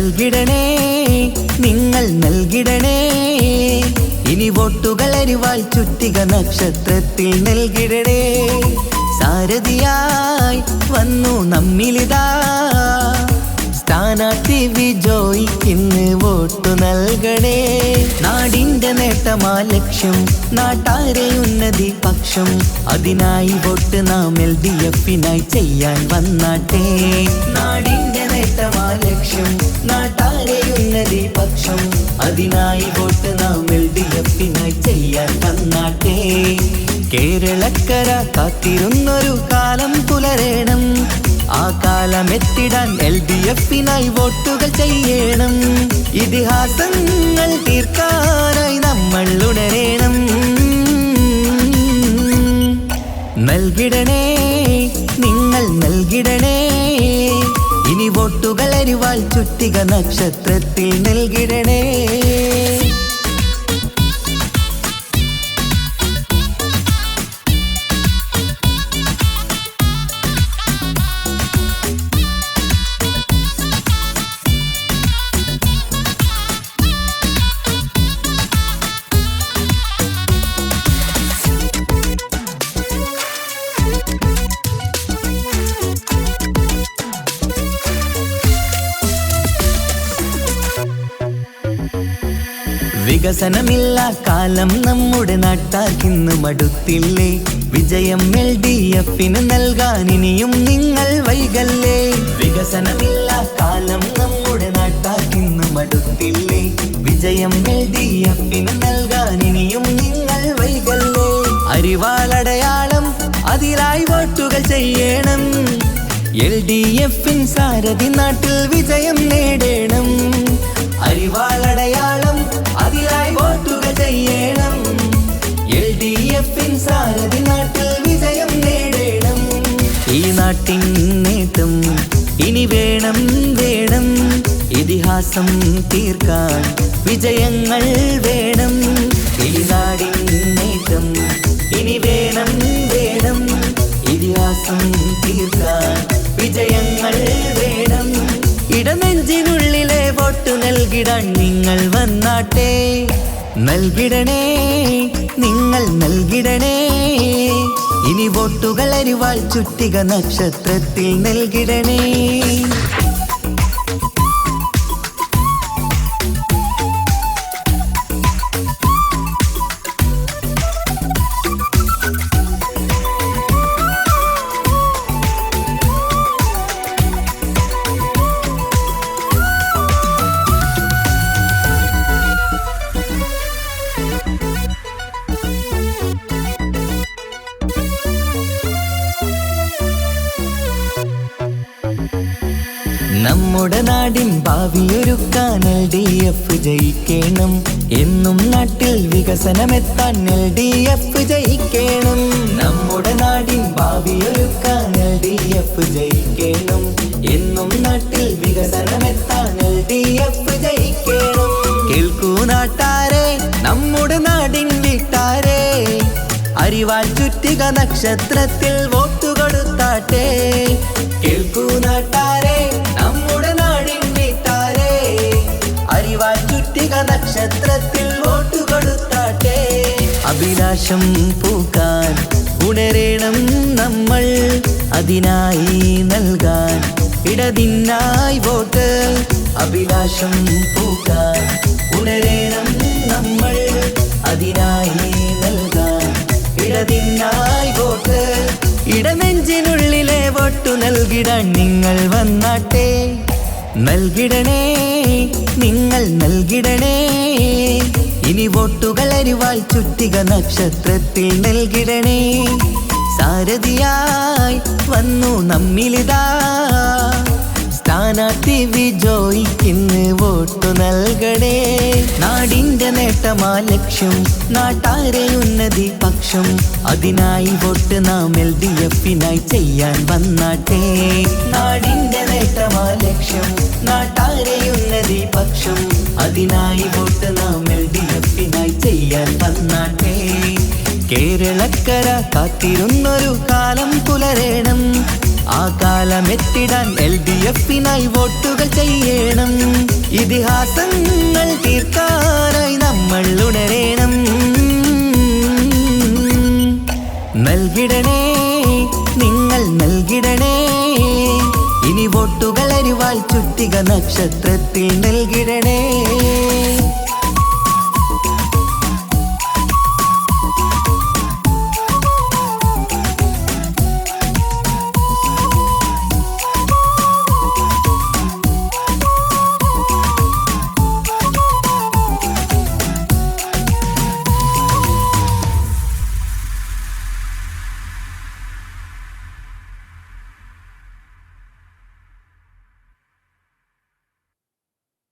നൽകിടണേ നിങ്ങൾ നൽകിടണേ ഇനി വോട്ടുകൾ അരിവാൾ ചുറ്റിക നക്ഷത്രത്തിൽ നൽകിടണേ സാരഥിയായി വന്നു നമ്മിലിതാ സ്ഥാനാർത്ഥി വിജയിക്കിന്ന് വോട്ടു നൽകണേ നാടിന്റെ നേട്ടമാ ലക്ഷ്യം നാട്ടാരെ ഉന്നതി പക്ഷം അതിനായി വോട്ട് നാം LDF-നായി ചെയ്യാൻ വന്നാട്ടെ നാടിന്റെ നേട്ടമാ ലക്ഷ്യം നാട്ടാരെ ഉന്നതി പക്ഷം അതിനായി വോട്ട് നാം LDF-നായി ചെയ്യാൻ വന്നാട്ടെ കേരളക്കര കാത്തിരുന്നൊരു കാലം പുലരേണം ആ കാലം എത്തിടാൻ LDF-നായി വോട്ടുകൾ ചെയ്യണം ഇതിഹാസങ്ങൾ തീർക്കാനായി നമ്മൾ ഉണരേണം നൽകിടണേ നിങ്ങൾ നൽകിടണേ ഇനി വോട്ടുകൾ അരിവാൾ ചുറ്റിക നക്ഷത്രത്തിൽ നൽകിടണേ വികസനമില്ല കാലം നമ്മുടെ നാട്ടാക്കിന്ന് മടുത്തില്ലേ വിജയം LDF-ന് നൽകാൻ ഇനിയും നിങ്ങൾ വൈകല്ലേ വികസനമില്ല കാലം നമ്മുടെ നാട്ടാക്കിന്ന് മടുത്തില്ലേ വിജയം LDF-ന് നൽകാൻ ഇനിയും നിങ്ങൾ വൈകല്ലേ അരിവാളടയാളം അതിലായി വോട്ടുകൾ ചെയ്യണം LDF-ൻ സാരഥി നാട്ടിൽ വിജയം നേടണം അരിവാളടയാളം അതിലായി വോട്ടുകൾ ചെയ്യണം LDF-ൻ സാരഥി നാട്ടിൽ വിജയം നേടണം ഈ നാട്ടിൻ നേട്ടം ഇനി വേണം വേണം ഇതിഹാസം തീർക്കാൻ വിജയങ്ങൾ വേണം ഈ നാടിൻ നേട്ടം ഇനി വേണം വേണം ഇതിഹാസം തീർക്കാൻ വിജയങ്ങൾ വേണം ഇടനെഞ്ചിനുള്ളിലെ വോട്ട് നൽകിടാൻ നിങ്ങൾ വന്നാട്ടെ നൽകിടണേ നിങ്ങൾ നൽകിടണേ ഇനി വോട്ടുകൾ അരിവാൾ ചുറ്റിക നക്ഷത്രത്തിൽ നൽകിടണേ നമ്മുടെ നാടിൻ ഭാവിയൊരുക്കാൻ LDF ജയിക്കണം എന്നും നാട്ടിൽ വികസനമെത്താൻ LDF ജയിക്കണം നമ്മുടെ നാടിൻ ഭാവിയൊരുക്കാൻ LDF ജയിക്കണം എന്നും നാട്ടിൽ വികസനമെത്താൻ LDF ജയിക്കണം കേൾക്കൂ നാട്ടാരെ നമ്മുടെ നാടിൻ വീട്ടാരെ അരിവാൾ ചുറ്റിക നക്ഷത്രത്തിൽ വോട്ടു കൊടുത്താട്ടെ കേൾക്കൂ നാട്ടാരെ നമ്മുടെ നാടിൻ വീട്ടാരെ അരിവാൾ ചുറ്റിക നക്ഷത്രത്തിൽ വോട്ടു കൊടുത്താട്ടെ അഭിലാഷം പൂക്കാൻ ഉണരേണം നമ്മൾ അതിനായി നൽകാൻ ഇടതിനായി വോട്ട് അഭിലാഷം പൂക്കാൻ ഉണരേണം നമ്മൾ അതിനായി നൽകാൻ ഇടതിനായി വോട്ട് ഇടനെഞ്ചിനുള്ളിലെ വോട്ടു നൽകിടാൻ നിങ്ങൾ വന്നാട്ടെ നൽകിടണേ നിങ്ങൾ നൽകിടണേ ഇനി വോട്ടുകൾ അരിവാൾ ചുറ്റിക നക്ഷത്രത്തിൽ നൽകിടണേ സാരഥിയായി വന്നു നമ്മിലിതാ സ്ഥാനാർത്ഥി വിജയിക്കിന്ന് വോട്ടു നൽകണേ നാടിന്റെ നേട്ടമാ ലക്ഷ്യം നാട്ടാരെ ഉന്നതി പക്ഷം അതിനായി വോട്ട് നാം LDF-നായി ചെയ്യാൻ വന്നാട്ടെ നാടിന്റെ നേട്ടമാ ലക്ഷ്യം നാട്ടാരെ ഉന്നതി പക്ഷം അതിനായി വോട്ട് നാം LDF-നായി ചെയ്യാൻ വന്നാട്ടെ കേരളക്കര കാത്തിരുന്നൊരു കാലം പുലരേണം ആ കാലം കാലമെത്തിടാൻ LDF-നായി വോട്ടുകൾ ചെയ്യണം. ഇതിഹാസങ്ങൾ തീർക്കാനായി നമ്മൾ ഉണരേണം. നൽകിടണേ, നിങ്ങൾ നൽകിടണേ, ഇനി വോട്ടുകൾ അരിവാൾ ചുറ്റിക നക്ഷത്രത്തിൽ നൽകിടണേ.